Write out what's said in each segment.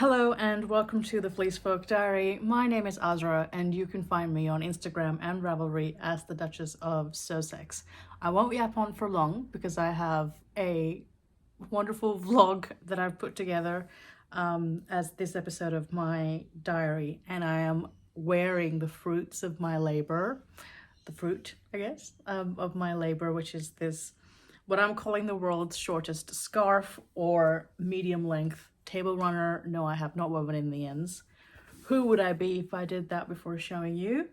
Hello and welcome to the FleeceFolk Diary. My name is Azra and you can find me on Instagram and Ravelry as the Duchess of Sussex. I won't yap on for long because I have a wonderful vlog that I've put together as this episode of my diary, and I am wearing the fruits of my labor, the fruit, I guess, of my labor, which is this, what I'm calling the world's shortest scarf or medium length table runner. No, I have not woven in the ends. Who would I be if I did that before showing you?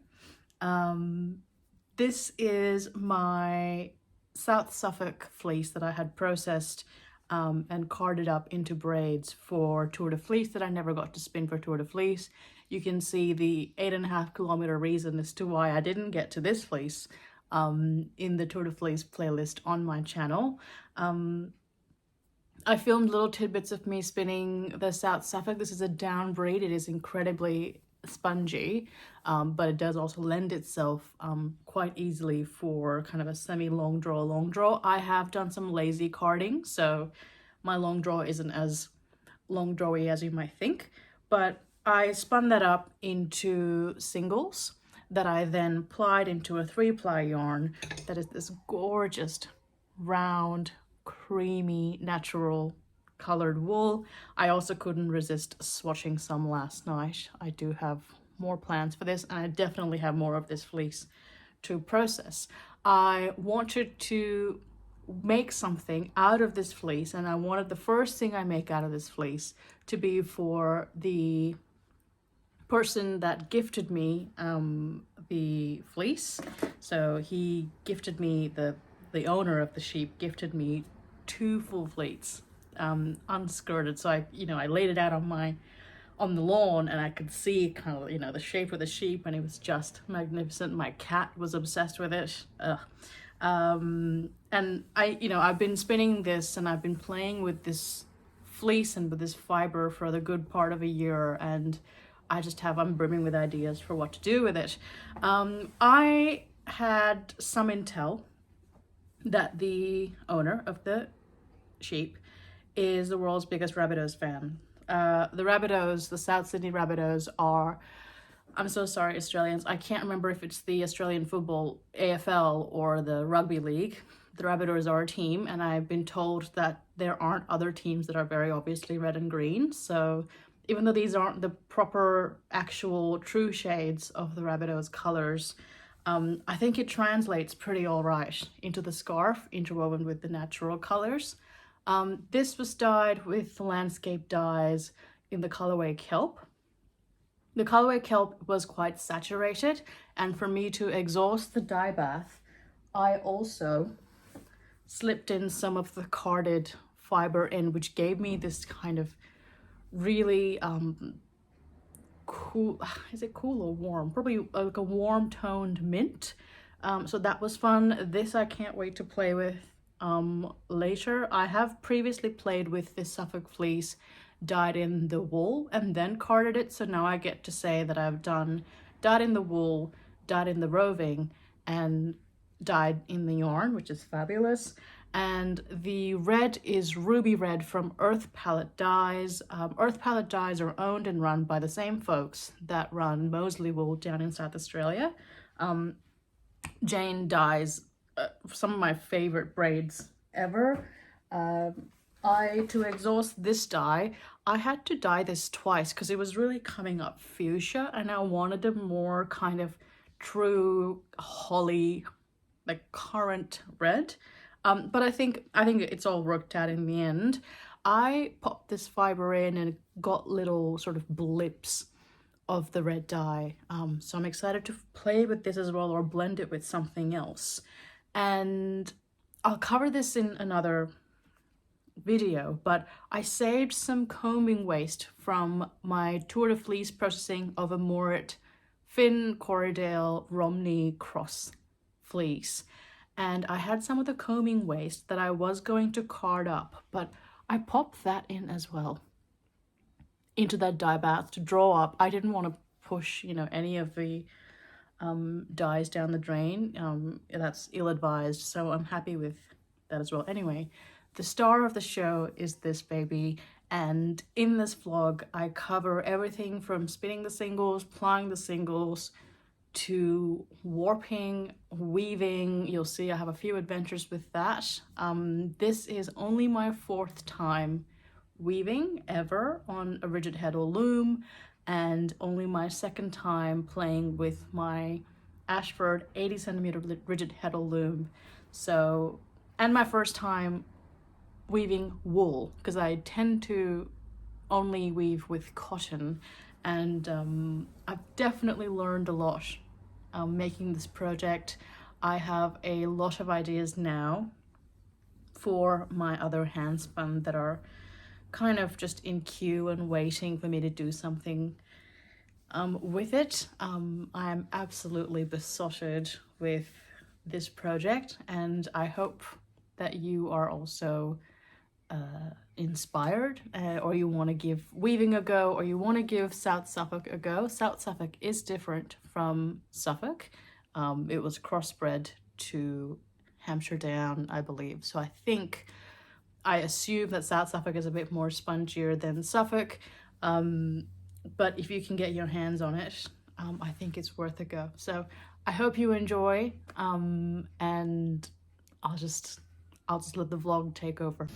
This is my South Suffolk fleece that I had processed and carded up into braids for Tour de Fleece that I never got to spin for Tour de Fleece. You can see the 8.5 kilometer reason as to why I didn't get to this fleece in the Tour de Fleece playlist on my channel. I filmed little tidbits of me spinning the South Suffolk. This is a down braid. It is incredibly spongy, but it does also lend itself quite easily for kind of a semi-long draw. I have done some lazy carding, so my long draw isn't as long drawy as you might think, but I spun that up into singles that I then plied into a 3-ply yarn that is this gorgeous round creamy natural colored wool. I also couldn't resist swatching some last night. I do have more plans for this, and I definitely have more of this fleece to process. I wanted to make something out of this fleece, and I wanted the first thing I make out of this fleece to be for the person that gifted me the fleece. So he gifted me, the owner of the sheep gifted me 2 full fleets, unskirted. So I laid it out on the lawn, and I could see kind of, the shape of the sheep, and it was just magnificent. My cat was obsessed with it. And I've been spinning this, and I've been playing with this fleece and with this fiber for the good part of a year, and I'm brimming with ideas for what to do with it. I had some intel that the owner of the sheep is the world's biggest Rabbitohs fan. The Rabbitohs, the South Sydney Rabbitohs are, I'm so sorry Australians, I can't remember if it's the Australian football AFL or the rugby league. The Rabbitohs are a team, and I've been told that there aren't other teams that are very obviously red and green. So even though these aren't the proper, actual, true shades of the Rabbitohs colors, I think it translates pretty all right into the scarf, interwoven with the natural colors. This was dyed with landscape dyes in the colorway Kelp. The colorway Kelp was quite saturated, and for me to exhaust the dye bath, I also slipped in some of the carded fiber in, which gave me this kind of really cool, is it cool or warm? Probably like a warm toned mint. So that was fun. This I can't wait to play with later. I have previously played with this Suffolk fleece dyed in the wool and then carded it, so now I get to say that I've done dyed in the wool, dyed in the roving, and dyed in the yarn, which is fabulous. And the red is Ruby Red from Earth Palette Dyes. Earth Palette Dyes are owned and run by the same folks that run Moseley Wool down in South Australia. Jane dyes some of my favorite braids ever. To exhaust this dye, I had to dye this twice because it was really coming up fuchsia, and I wanted a more kind of true holly, like currant red. But I think it's all worked out in the end. I popped this fiber in and got little sort of blips of the red dye. So I'm excited to play with this as well, or blend it with something else. And I'll cover this in another video, but I saved some combing waste from my Tour de Fleece processing of a Morit Finn Corriedale Romney cross fleece. And I had some of the combing waste that I was going to card up, but I popped that in as well into that dye bath to draw up. I didn't want to push, any of the dyes down the drain. That's ill-advised, so I'm happy with that as well. Anyway, the star of the show is this baby, And in this vlog, I cover everything from spinning the singles, plying the singles, to warping, weaving. You'll see I have a few adventures with that. This is only my 4th time weaving ever on a rigid heddle loom, and only my 2nd time playing with my Ashford 80cm rigid heddle loom. So, and my 1st time weaving wool, because I tend to only weave with cotton, and I've definitely learned a lot making this project. I have a lot of ideas now for my other handspun that are kind of just in queue and waiting for me to do something with it. I'm absolutely besotted with this project, and I hope that you are also inspired, or you want to give weaving a go, or you want to give South Suffolk a go. South Suffolk is different from Suffolk. It was crossbred to Hampshire Down, I believe. So I assume that South Suffolk is a bit more spongier than Suffolk. But if you can get your hands on it, I think it's worth a go. So I hope you enjoy, and I'll just let the vlog take over.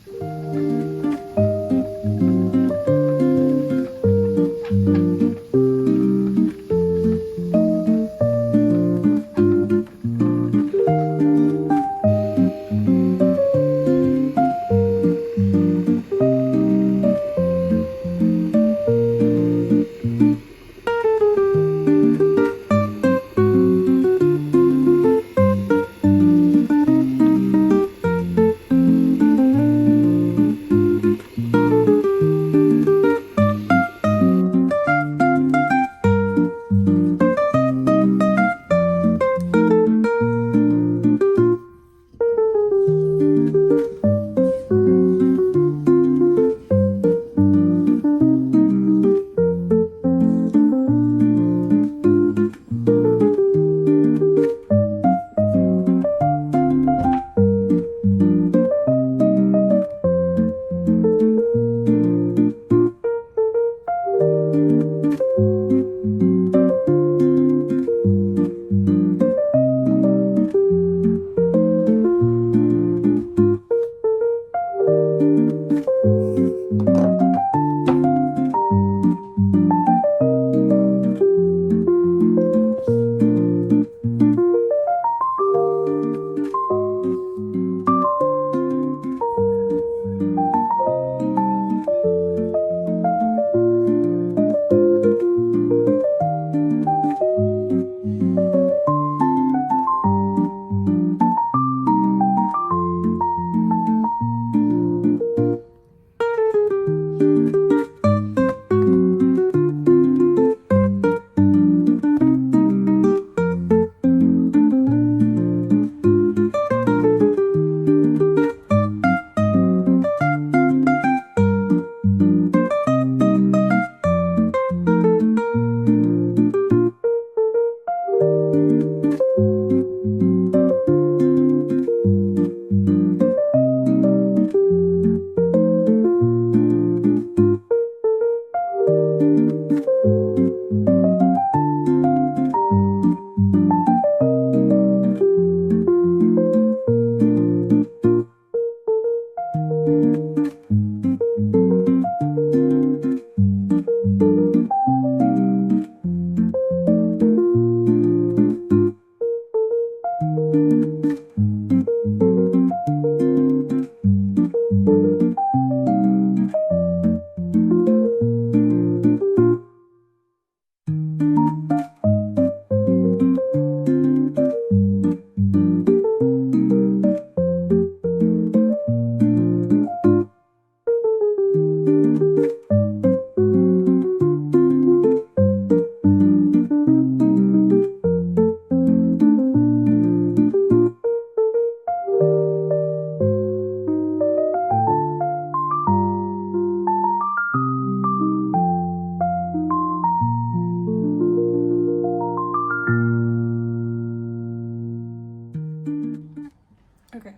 Okay,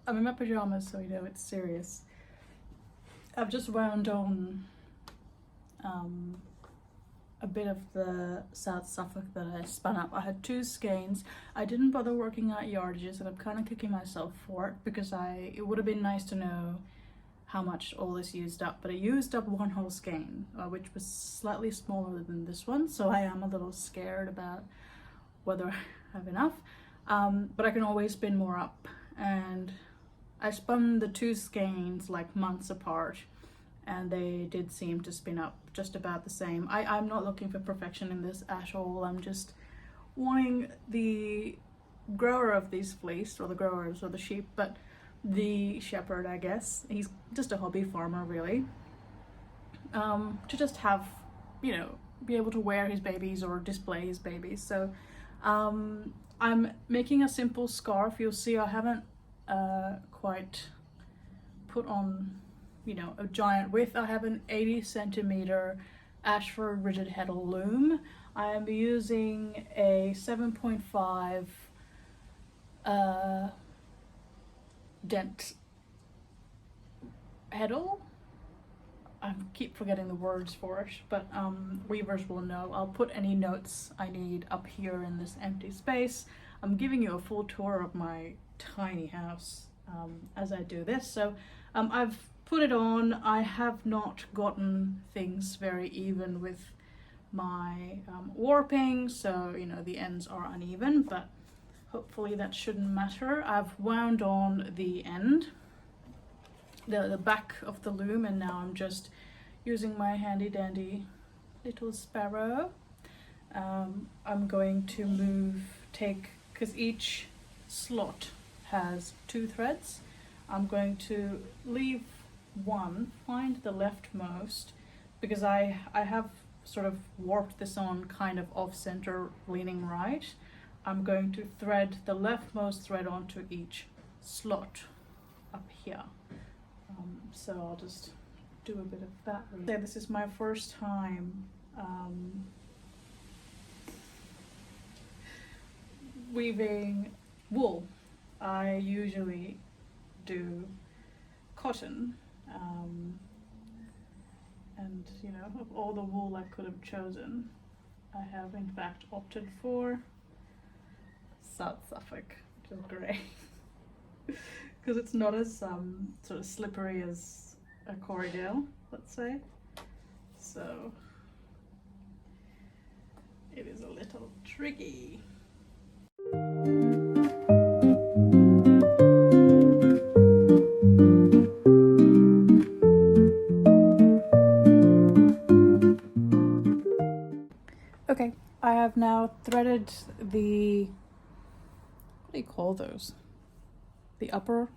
I'm in my pajamas, so you know it's serious. I've just wound on a bit of the South Suffolk that I spun up. I had 2 skeins. I didn't bother working out yardages, and I'm kind of kicking myself for it because it would have been nice to know how much all this used up, but I used up 1 whole skein, which was slightly smaller than this one, so I am a little scared about whether I have enough, but I can always spin more up. And I spun the 2 skeins like months apart, and they did seem to spin up just about the same. I'm not looking for perfection in this at all. I'm just wanting the grower of these fleece, or the growers or the sheep, but the shepherd, I guess, he's just a hobby farmer really, to just have, you know, be able to wear his babies or display his babies. So I'm making a simple scarf. You'll see I haven't quite put on, you know, a giant width. I have an 80 centimeter Ashford rigid heddle loom. I am using a 7.5 dent heddle. I keep forgetting the words for it, but weavers will know. I'll put any notes I need up here in this empty space. I'm giving you a full tour of my tiny house as I do this. So I've put it on. I have not gotten things very even with my warping, so you know the ends are uneven, but hopefully that shouldn't matter. I've wound on the end, the back of the loom, and now I'm just using my handy dandy little sparrow. I'm going to because each slot has 2 threads, I'm going to leave one, find the leftmost, because I have sort of warped this on kind of off center, leaning right. I'm going to thread the leftmost thread onto each slot up here. So I'll just do a bit of that. So this is my first time weaving wool. I usually do cotton, and you know, of all the wool I could have chosen, I have in fact opted for South Suffolk, which is great because it's not as sort of slippery as a Corriedale, let's say. So it is a little tricky. Okay, I have now threaded the, what do you call those? The upper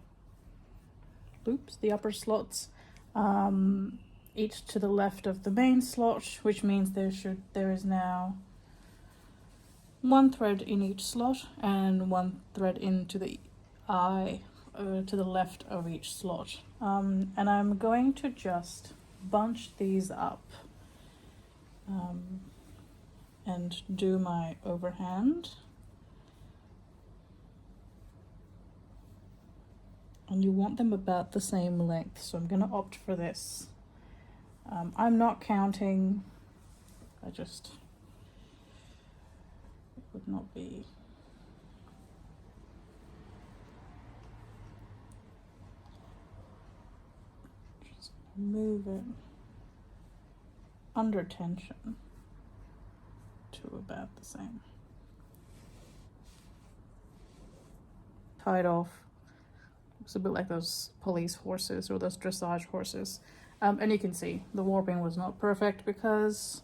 loops, the upper slots, each to the left of the main slot, which means there is now 1 thread in each slot and 1 thread into the eye to the left of each slot. And I'm going to just bunch these up and do my overhand. And you want them about the same length, so I'm going to opt for this. I'm not counting, it would not be. Just move it under tension to about the same. Tied off. Looks a bit like those police horses or those dressage horses. And you can see the warping was not perfect because,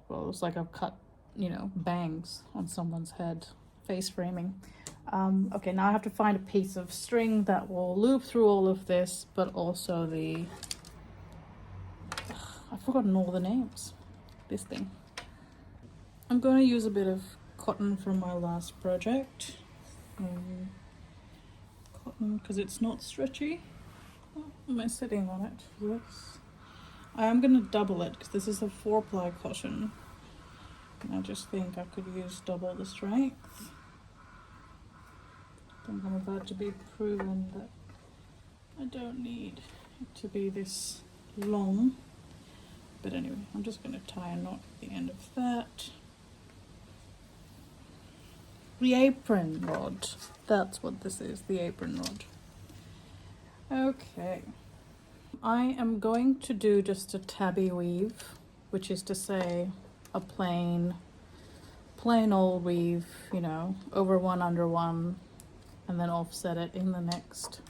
well, it was like I've cut, you know, bangs on someone's head, face framing. Okay, now I have to find a piece of string that will loop through all of this, but also I've forgotten all the names. This thing. I'm going to use a bit of cotton from my last project. Cotton, because it's not stretchy. Oh, am I sitting on it? Yes. I am going to double it because this is a 4-ply cotton. And I just think I could use double the strength. I think I'm about to be proven that I don't need to be this long. But anyway, I'm just going to tie a knot at the end of that. The apron rod. That's what this is, the apron rod. Okay. I am going to do just a tabby weave, which is to say a plain old weave, you know, over one, under one, and then offset it in the next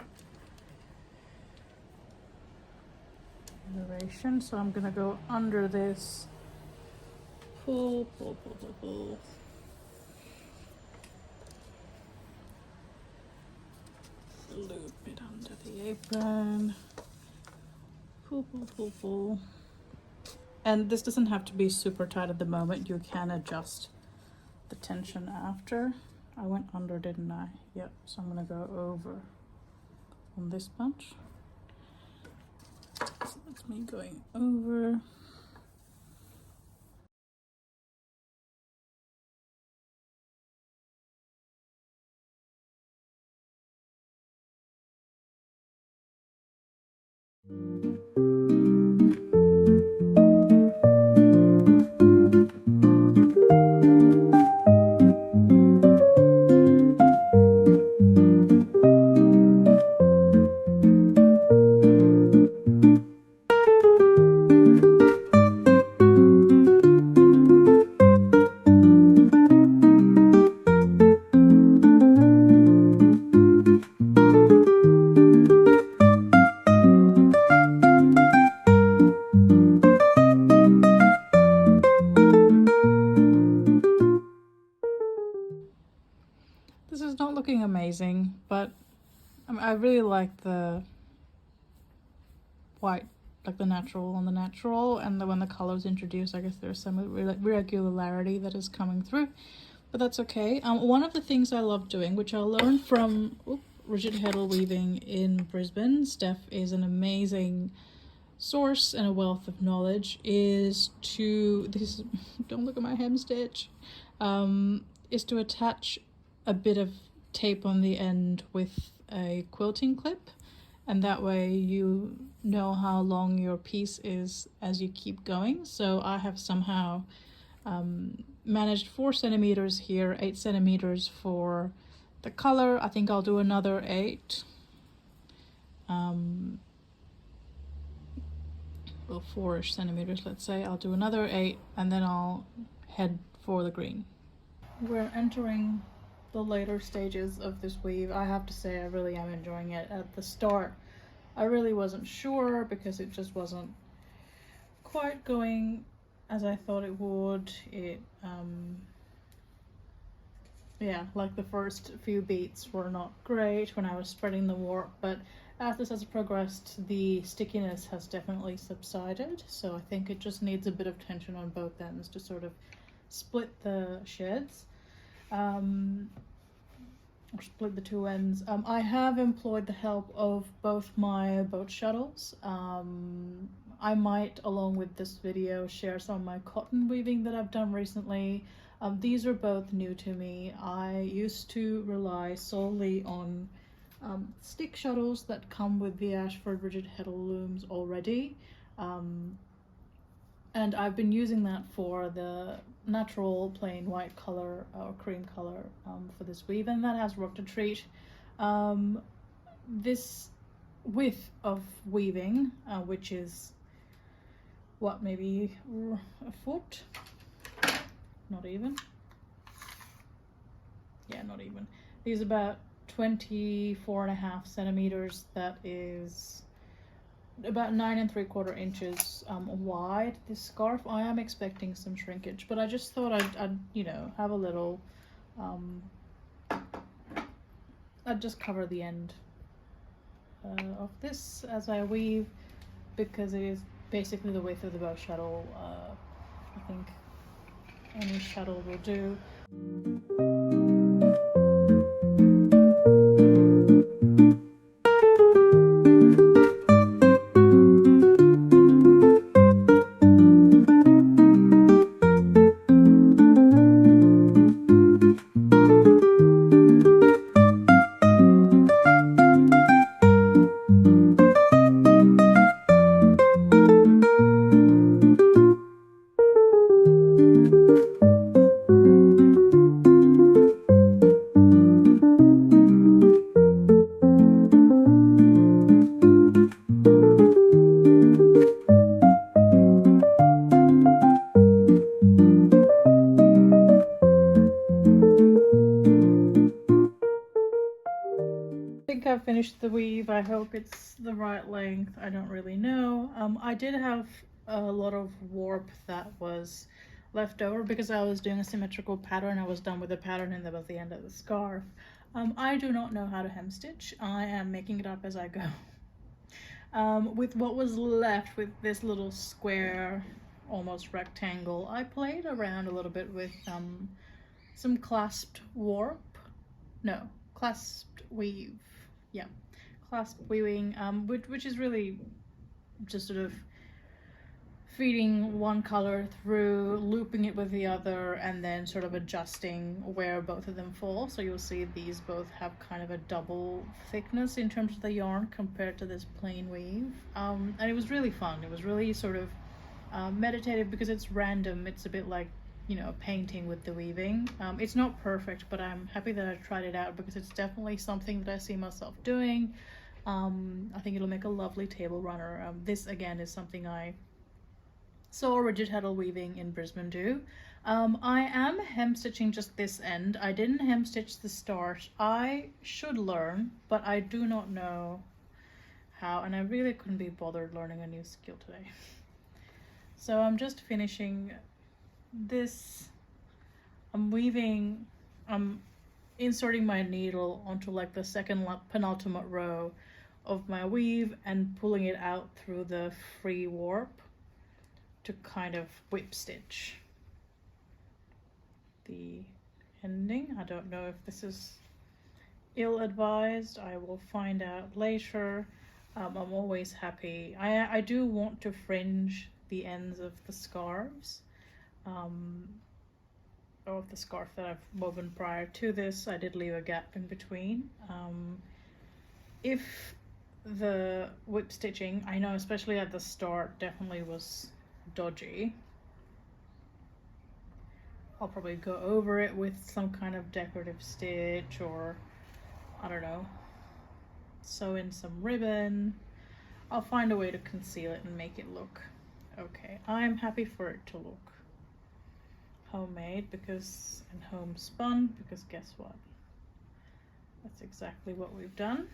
iteration. So I'm gonna go under this, pull, pull, pull, pull, pull. Loop it under the apron, pull, pull, pull, pull. And this doesn't have to be super tight at the moment. You can adjust the tension after. I went under, didn't I? Yep, so I'm gonna go over on this bunch. So that's me going over. This is not looking amazing, but I really like the white, like the natural on the natural, and when the colors introduced, I guess there's some irregularity that is coming through, but that's okay. One of the things I love doing, which I learned from rigid heddle weaving in Brisbane, Steph is an amazing source and a wealth of knowledge, is to, this don't look at my hem stitch, is to attach a bit of tape on the end with a quilting clip, and that way you know how long your piece is as you keep going. So I have somehow managed 4 centimeters here, 8 centimeters for the color. I think I'll do another 8 well, 4-ish centimeters, let's say. I'll do another 8 and then I'll head for the green. We're entering the later stages of this weave. I have to say I really am enjoying it. At the start I really wasn't sure because it just wasn't quite going as I thought it would. It yeah, like the first few beats were not great when I was spreading the warp, but as this has progressed, the stickiness has definitely subsided, so I think it just needs a bit of tension on both ends to sort of split the sheds. Or split the two ends. I have employed the help of both my boat shuttles. I might, along with this video, share some of my cotton weaving that I've done recently. These are both new to me. I used to rely solely on stick shuttles that come with the Ashford rigid heddle looms already. And I've been using that for the natural plain white color or cream color for this weave, and that has worked a treat. This width of weaving, which is what, maybe a foot? Not even. Yeah, not even. These about 24.5 centimeters. That is about 9 3/4 inches wide. This scarf, I am expecting some shrinkage, but I just thought I'd you know, have a little I'd just cover the end of this as I weave, because it is basically the width of the bow shuttle. I think any shuttle will do. finished the weave. I hope it's the right length. I don't really know. I did have a lot of warp that was left over because I was doing a symmetrical pattern. I was done with the pattern and that was the end of the scarf. I do not know how to hem stitch. I am making it up as I go. With what was left, with this little square, almost rectangle, I played around a little bit with some clasped warp. No, clasped weave. Yeah, clasp weaving, which is really just sort of feeding one color through, looping it with the other, and then sort of adjusting where both of them fall. So you'll see these both have kind of a double thickness in terms of the yarn compared to this plain weave. And it was really fun. It was really sort of meditative because it's random. It's a bit like, you know, painting with the weaving. It's not perfect, but I'm happy that I tried it out because it's definitely something that I see myself doing. I think it'll make a lovely table runner. This again is something I saw rigid heddle weaving in Brisbane do. I am hem stitching just this end. I didn't hem stitch the start. I should learn, but I do not know how, and I really couldn't be bothered learning a new skill today. So I'm just finishing this. I'm inserting my needle onto like the second penultimate row of my weave and pulling it out through the free warp to kind of whip stitch the ending. I don't know if this is ill-advised. I will find out later. I'm always happy. I do want to fringe the ends of the scarves, or of the scarf that I've woven prior to this. I did leave a gap in between. If the whip stitching, I know especially at the start, definitely was dodgy, I'll probably go over it with some kind of decorative stitch, or I don't know, sew in some ribbon. I'll find a way to conceal it and make it look okay. I'm happy for it to look homemade because, and homespun, because guess what? That's exactly what we've done.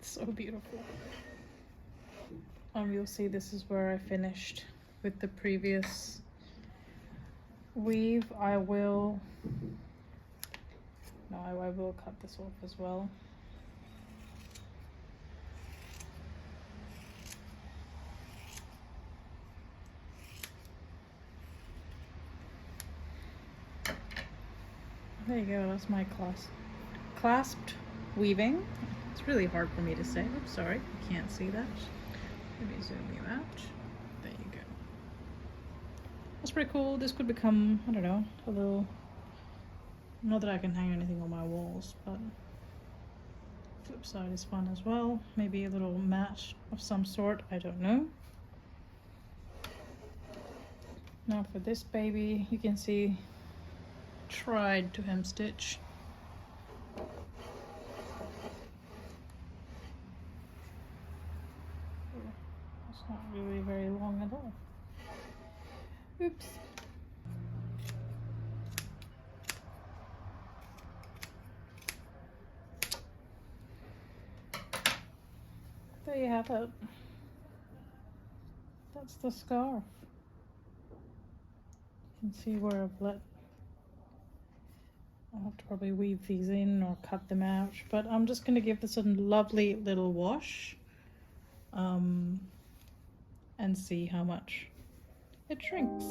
So beautiful. You'll see this is where I finished with the previous weave. I will cut this off as well. There you go, that's my clasped weaving. It's really hard for me to say. Oops, sorry, you can't see that. Let me zoom you out. There you go. That's pretty cool. This could become, I don't know, a little, not that I can hang anything on my walls, but flip side is fun as well. Maybe a little mat of some sort, I don't know. Now for this baby, you can see, tried to hem stitch. It's not really very long at all. Oops. There you have it. That's the scarf. You can see where I'll have to probably weave these in or cut them out, but I'm just going to give this a lovely little wash and see how much it shrinks.